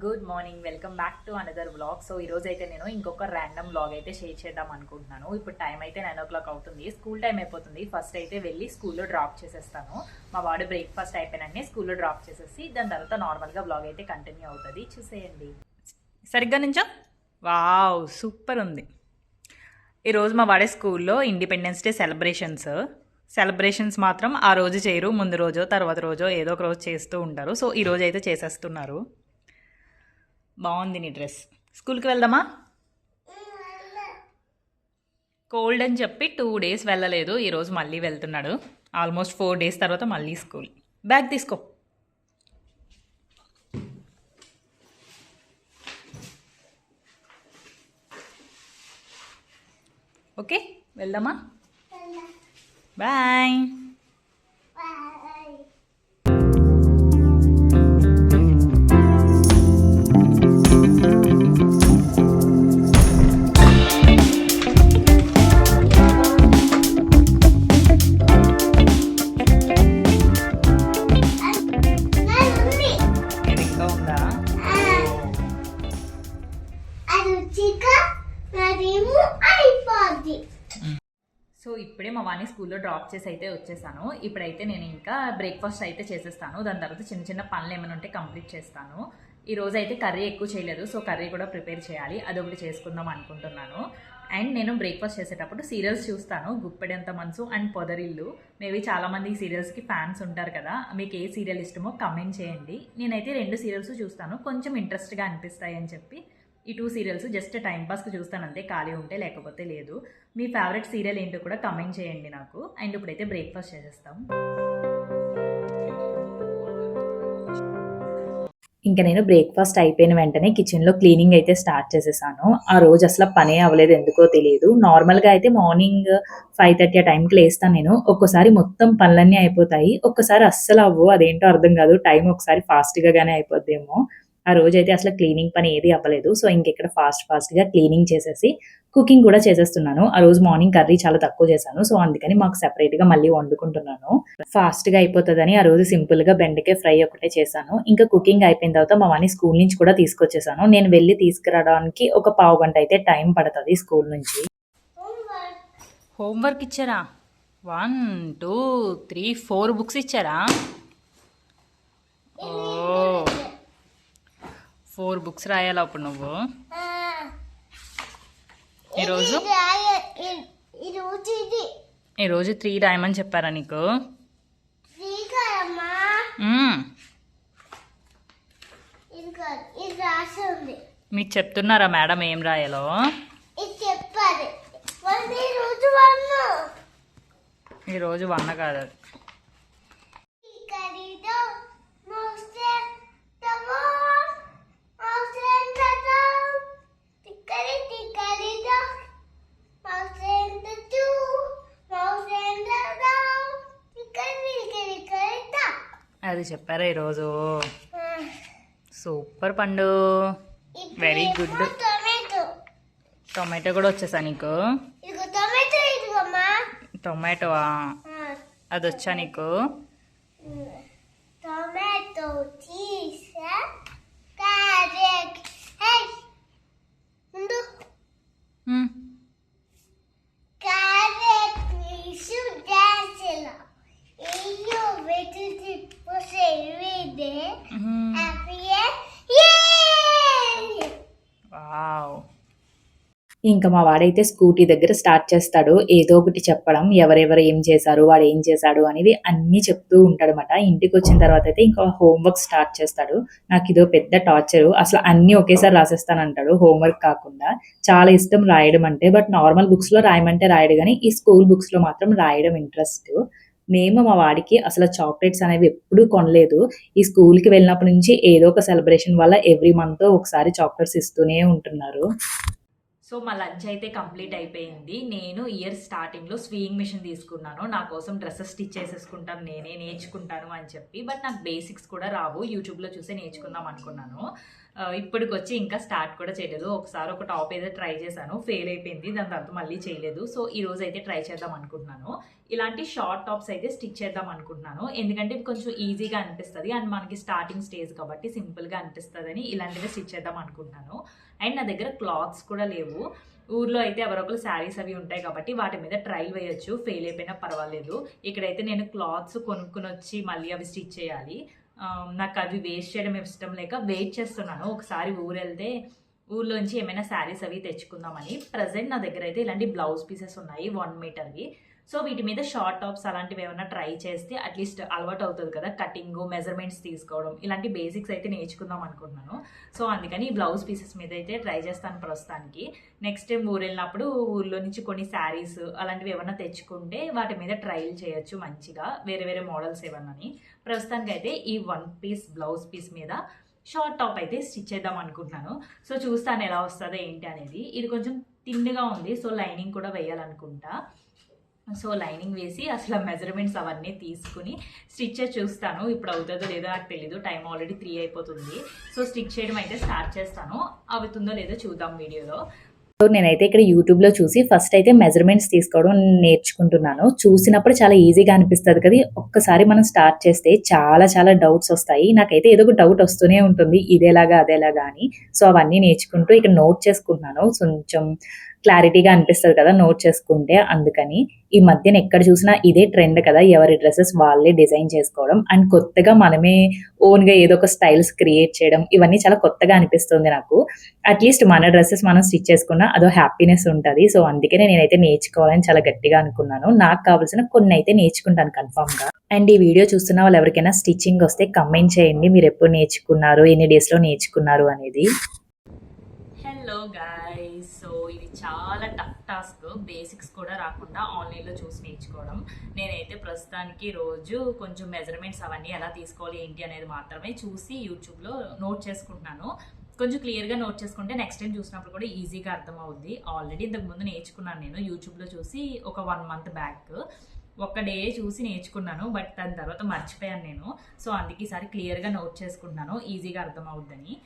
Good morning, welcome back to another vlog. So ఈ రోజు అయితే నేను ఇంకొక ర్యాండమ్ వ్లాగ్ అయితే షేర్ చేద్దాం అనుకుంటున్నాను. ఇప్పుడు టైం అయితే 9 o'clock అవుతుంది, స్కూల్ టైం అయిపోతుంది. ఫస్ట్ అయితే వెళ్ళి స్కూల్లో డ్రాప్ చేసేస్తాను. మా వాడు బ్రేక్ఫాస్ట్ అయిపోయిననే స్కూల్లో డ్రాప్ చేసేసి దాని తర్వాత నార్మల్గా వ్లాగ్ అయితే కంటిన్యూ అవుతుంది. చూసేయండి. సరిగ్గా నుంచో. వావ్, సూపర్ ఉంది. ఈరోజు మా వాడే స్కూల్లో ఇండిపెండెన్స్ డే సెలబ్రేషన్స్ మాత్రం ఆ రోజు చేయరు, ముందు రోజో తర్వాత రోజో ఏదో ఒక రోజు చేస్తూ ఉంటారు. సో ఈ రోజు అయితే చేసేస్తున్నారు. బాగుంది నీ డ్రెస్. స్కూల్కి వెళ్దామా? కోల్డ్ అని చెప్పి 2 days వెళ్ళలేదు. ఈరోజు మళ్ళీ వెళ్తున్నాడు. ఆల్మోస్ట్ 4 days తర్వాత మళ్ళీ స్కూల్. బ్యాగ్ తీసుకో. ఓకే, వెళ్దామా? బాయ్. సో ఇప్పుడే మా వాణి స్కూల్లో డ్రాప్ చేసి అయితే వచ్చేసాను. ఇప్పుడైతే నేను ఇంకా బ్రేక్ఫాస్ట్ అయితే చేసేస్తాను. దాని తర్వాత చిన్న చిన్న పనులు ఏమైనా ఉంటే కంప్లీట్ చేస్తాను. ఈ రోజు అయితే కర్రీ ఎక్కువ చేయలేదు, సో కర్రీ కూడా ప్రిపేర్ చేయాలి. అదొకటి చేసుకుందాం అనుకుంటున్నాను. అండ్ నేను బ్రేక్ఫాస్ట్ చేసేటప్పుడు సీరియల్స్ చూస్తాను. గుప్పెడంత మనసు అండ్ పొదరిల్లు. మేబీ చాలామంది ఈ సీరియల్స్కి ఫ్యాన్స్ ఉంటారు కదా. మీకు ఏ సీరియల్ ఇష్టమో కమెంట్ చేయండి. నేనైతే 2 సీరియల్స్ చూస్తాను, కొంచెం ఇంట్రెస్ట్గా అనిపిస్తాయి అని చెప్పి ఈ 2 సీరియల్స్ జస్ట్ టైంపాస్కి చూస్తాను అంతే, ఖాళీ ఉంటే, లేకపోతే లేదు. మీ ఫేవరెట్ సీరియల్ ఏంటో కూడా కమెంట్ చేయండి నాకు. అండ్ ఇప్పుడైతే బ్రేక్ఫాస్ట్ చేసేస్తాం. ఇంకా నేను బ్రేక్ఫాస్ట్ అయిపోయిన వెంటనే కిచెన్లో క్లీనింగ్ అయితే స్టార్ట్ చేసేసాను. ఆ రోజు అసలు పనే అవ్వలేదు, ఎందుకో తెలియదు. నార్మల్గా అయితే మార్నింగ్ 5:30 ఆ టైంకి లేస్తాను నేను. ఒక్కసారి మొత్తం పనులన్నీ అయిపోతాయి, ఒక్కసారి అస్సలు అవ్వవు. అదేంటో అర్థం కాదు. టైం ఒకసారి ఫాస్ట్గానే అయిపోద్దేమో. ఆ రోజు అయితే అసలు క్లీనింగ్ పని ఏది అవ్వలేదు. సో ఇంకెక్కడ ఫాస్ట్గా క్లీనింగ్ చేసేసి కుకింగ్ కూడా చేసేస్తున్నాను. ఆ రోజు మార్నింగ్ కర్రీ చాలా తక్కువ చేశాను, సో అందుకని మాకు సెపరేట్గా మళ్ళీ వండుకుంటున్నాను. ఫాస్ట్గా అయిపోతుందని ఆ రోజు సింపుల్గా బెండకాయ ఫ్రై ఒకటే చేశాను. ఇంకా కుకింగ్ అయిపోయిన తర్వాత మా వాణి స్కూల్ నుంచి కూడా తీసుకొచ్చేసాను. నేను వెళ్ళి తీసుకురావడానికి ఒక 1/2 గంట అయితే టైం పడుతుంది స్కూల్ నుంచి. హోంవర్క్ ఇచ్చారా? 1 2 3 4 బుక్స్ ఇచ్చారా? 4 బుక్స్ రాయాలా అప్పుడు నువ్వు? ఈరోజు 3 రాయమని చెప్పారా నీకు? మీకు చెప్తున్నారా మేడం ఏం రాయాలో? ఈరోజు 1 కాదు. అది చెప్పారా ఈరోజు? సూపర్ పండు, వెరీ గుడ్. టొమాటో కూడా వచ్చేసా నీకు? టొమాటోవా? అది వచ్చా నీకు? ఇంకా మా వాడైతే స్కూటీ దగ్గర స్టార్ట్ చేస్తాడు ఏదో ఒకటి చెప్పడం, ఎవరెవరు ఏం చేశారు, వాడు ఏం చేశాడు అనేది అన్నీ చెప్తూ ఉంటాడు అనమాట. ఇంటికి వచ్చిన తర్వాత అయితే ఇంకా హోంవర్క్ స్టార్ట్ చేస్తాడు. నాకు ఇదో పెద్ద టార్చరు. అసలు అన్నీ ఒకేసారి రాసేస్తానంటాడు, హోంవర్క్ కాకుండా. చాలా ఇష్టం రాయడం అంటే, బట్ నార్మల్ బుక్స్లో రాయమంటే రాయడు, కానీ ఈ స్కూల్ బుక్స్లో మాత్రం రాయడం ఇంట్రెస్ట్. మేము మా వాడికి అసలు చాక్లెట్స్ అనేవి ఎప్పుడూ కొనలేదు. ఈ స్కూల్కి వెళ్ళినప్పటి నుంచి ఏదో ఒక సెలబ్రేషన్ వల్ల ఎవ్రీ మంత్ ఒకసారి చాక్లెట్స్ ఇస్తూనే ఉంటున్నారు. సో మా లంచ్ అయితే కంప్లీట్ అయిపోయింది. నేను ఇయర్ స్టార్టింగ్లో స్వింగ్ మిషన్ తీసుకున్నాను. నా కోసం డ్రెస్సెస్ స్టిచ్ చేసేసుకుంటాను, నేనే నేర్చుకుంటాను అని చెప్పి. బట్ నాకు బేసిక్స్ కూడా రావు, యూట్యూబ్లో చూసే నేర్చుకుందాం అనుకున్నాను. ఇప్పటికొచ్చి ఇంకా స్టార్ట్ కూడా చేయలేదు. ఒకసారి ఒక టాప్ ఏదో ట్రై చేశాను, ఫెయిల్ అయిపోయింది. దాని తర్వాత మళ్ళీ చేయలేదు. సో ఈ రోజు అయితే ట్రై చేద్దాం అనుకుంటున్నాను. ఇలాంటి షార్ట్ టాప్స్ అయితే స్టిచ్ చేద్దాం అనుకుంటున్నాను. ఎందుకంటే ఇవి కొంచెం ఈజీగా అనిపిస్తుంది అండ్ మనకి స్టార్టింగ్ స్టేజ్ కాబట్టి సింపుల్గా అనిపిస్తుందని ఇలాంటివి స్టిచ్ చేద్దాం అనుకుంటున్నాను. అండ్ నా దగ్గర క్లాత్స్ కూడా లేవు. ఊర్లో అయితే ఎవరొకరు శారీస్ అవి ఉంటాయి కాబట్టి వాటి మీద ట్రైల్ వేయొచ్చు, ఫెయిల్ అయిపోయినా పర్వాలేదు. ఇక్కడైతే నేను క్లాత్స్ కొనుక్కుని వచ్చి మళ్ళీ అవి స్టిచ్ చేయాలి. నాకు అవి వేస్ట్ చేయడం ఇష్టం లేక వెయిట్ చేస్తున్నాను. ఒకసారి ఊరు వెళ్తే ఊర్లోంచి ఏమైనా శారీస్ అవి తెచ్చుకుందామని. ప్రజెంట్ నా దగ్గర అయితే ఇలాంటి బ్లౌజ్ పీసెస్ ఉన్నాయి 1 మీటర్వి. సో వీటి మీద షార్ట్ టాప్స్ అలాంటివి ఏమైనా ట్రై చేస్తే అట్లీస్ట్ అలవాటు అవుతుంది కదా, కటింగ్, మెజర్మెంట్స్ తీసుకోవడం, ఇలాంటి బేసిక్స్ అయితే నేర్చుకుందాం అనుకుంటున్నాను. సో అందుకని బ్లౌజ్ పీసెస్ మీద అయితే ట్రై చేస్తాను ప్రస్తుతానికి. నెక్స్ట్ టైం ఊరు వెళ్ళినప్పుడు ఊర్లో నుంచి కొన్ని శారీస్ అలాంటివి ఏమైనా తెచ్చుకుంటే వాటి మీద ట్రైల్ చేయొచ్చు మంచిగా, వేరే వేరే మోడల్స్ ఏమన్నాని. ప్రస్తుతానికి అయితే ఈ 1 పీస్ బ్లౌజ్ పీస్ మీద షార్ట్ టాప్ అయితే స్టిచ్ చేద్దాం అనుకుంటున్నాను. సో చూస్తాను ఎలా వస్తుందో ఏంటి అనేది. ఇది కొంచెం థిన్గా ఉంది, సో లైనింగ్ కూడా వేయాలనుకుంటా. సో లైనింగ్ వేసి అసలు మెజర్మెంట్స్ అవన్నీ తీసుకుని స్టిచ్ చూస్తాను. ఇప్పుడు అవుతుందో లేదో నాకు తెలీదు, టైం ఆల్రెడీ 3 అయిపోతుంది. సో స్టిచ్ చేయడం అయితే స్టార్ట్ చేస్తాను. అవుతుందో లేదో చూద్దాం వీడియోలో. సో నేనైతే ఇక్కడ యూట్యూబ్లో చూసి ఫస్ట్ అయితే మెజర్మెంట్స్ తీసుకోవడం నేర్చుకుంటున్నాను. చూసినప్పుడు చాలా ఈజీగా అనిపిస్తుంది కదా, ఒక్కసారి మనం స్టార్ట్ చేస్తే చాలా చాలా డౌట్స్ వస్తాయి. నాకైతే ఏదో ఒక డౌట్ వస్తూనే ఉంటుంది, ఇదేలాగా అదేలాగా అని. సో అవన్నీ నేర్చుకుంటూ ఇక్కడ నోట్ చేసుకుంటున్నాను. కొంచెం క్లారిటీగా అనిపిస్తుంది కదా నోట్ చేసుకుంటే, అందుకని. ఈ మధ్యన ఎక్కడ చూసినా ఇదే ట్రెండ్ కదా, ఎవరి డ్రెస్సెస్ వాళ్ళే డిజైన్ చేసుకోవడం అండ్ కొత్తగా మనమే ఓన్గా ఏదో ఒక స్టైల్స్ క్రియేట్ చేయడం, ఇవన్నీ చాలా కొత్తగా అనిపిస్తుంది నాకు. అట్లీస్ట్ మన డ్రెస్సెస్ మనం స్టిచ్ చేసుకున్నా అదో హ్యాపీనెస్ ఉంటుంది. సో అందుకనే నేనైతే నేర్చుకోవాలని చాలా గట్టిగా అనుకున్నాను. నాకు కావాల్సిన కొన్ని అయితే నేర్చుకుంటాను కన్ఫామ్గా. అండ్ ఈ వీడియో చూస్తున్న వాళ్ళు ఎవరికైనా స్టిచ్చింగ్ వస్తే కమెంట్ చేయండి, మీరు ఎప్పుడు నేర్చుకున్నారు, ఎన్ని డేస్లో నేర్చుకున్నారు అనేది. హలో గాయ్స్, సో ఇది చాలా టఫ్ టాస్క్, బేసిక్స్ కూడా రాకుండా ఆన్లైన్లో చూసి నేర్చుకోవడం. నేనైతే ప్రస్తుతానికి రోజు కొంచెం మెజర్మెంట్స్ అవన్నీ ఎలా తీసుకోవాలి ఏంటి అనేది మాత్రమే చూసి యూట్యూబ్లో నోట్ చేసుకుంటున్నాను. కొంచెం క్లియర్గా నోట్ చేసుకుంటే నెక్స్ట్ టైం చూసినప్పుడు కూడా ఈజీగా అర్థమవుద్ది. ఆల్రెడీ ఇంతకుముందు నేర్చుకున్నాను నేను యూట్యూబ్లో చూసి ఒక 1 మంత్ బ్యాక్. ఒక డే చూసి నేర్చుకున్నాను, బట్ దాని తర్వాత మర్చిపోయాను నేను. సో అందుకే ఈసారి క్లియర్గా నోట్ చేసుకుంటున్నాను, ఈజీగా అర్థమవుద్దని.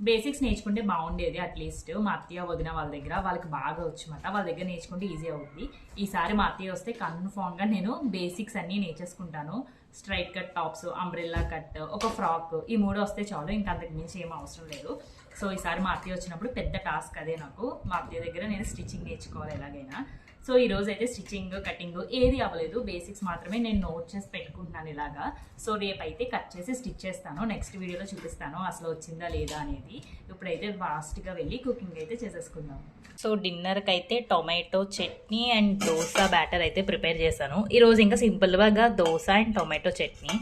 బేసిక్స్ నేర్చుకుంటే బాగుండేది. అట్లీస్ట్ మా అత్తయ్య వదిన వాళ్ళ దగ్గర వాళ్ళకి బాగా వచ్చుమాట, వాళ్ళ దగ్గర నేర్చుకుంటే ఈజీ అవుద్ది. ఈసారి మా అత్తయ్య వస్తే కన్ఫామ్గా నేను బేసిక్స్ అన్నీ నేర్చేసుకుంటాను. Straight cut tops, umbrella cut, ఒక ఫ్రాక్, ఈ 3 వస్తే చాలు, ఇంకా అంతకు మించి ఏం అవసరం లేదు. సో ఈసారి మా అత్తయ్య వచ్చినప్పుడు పెద్ద టాస్క్ అదే నాకు. మా అత్తయ్య దగ్గర నేను స్టిచ్చింగ్ నేర్చుకోవాలి ఎలాగైనా. సో ఈరోజు అయితే స్టిచ్చింగ్, కటింగ్ ఏది అవ్వలేదు, బేసిక్స్ మాత్రమే నేను నోట్ చేసి పెట్టుకుంటున్నాను ఇలాగా. సో రేపు అయితే కట్ చేసి స్టిచ్ చేస్తాను, నెక్స్ట్ వీడియోలో చూపిస్తాను అసలు వచ్చిందా లేదా అనేది. ఇప్పుడైతే ఫాస్ట్గా వెళ్ళి కుకింగ్ అయితే చేసేసుకుందాం. సో డిన్నర్కి అయితే tomato chutney and dosa batter అయితే ప్రిపేర్ చేశాను. ఈరోజు ఇంకా సింపుల్గా dosa and tomato chutney.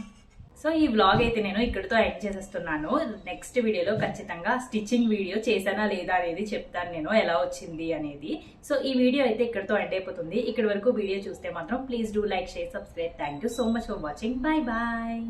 So ఈ వ్లాగ్ అయితే నేను ఇక్కడితో ఎండ్ చేసేస్తున్నాను. నెక్స్ట్ వీడియోలో ఖచ్చితంగా స్టిచ్చింగ్ వీడియో చేశానా లేదా అనేది చెప్తాను నేను, ఎలా వచ్చింది అనేది. సో ఈ వీడియో అయితే ఇక్కడితో ఎండ్ అయిపోతుంది. ఇక్కడి వరకు వీడియో చూస్తే మాత్రం please do like, share, subscribe. Thank you so much for watching. Bye bye.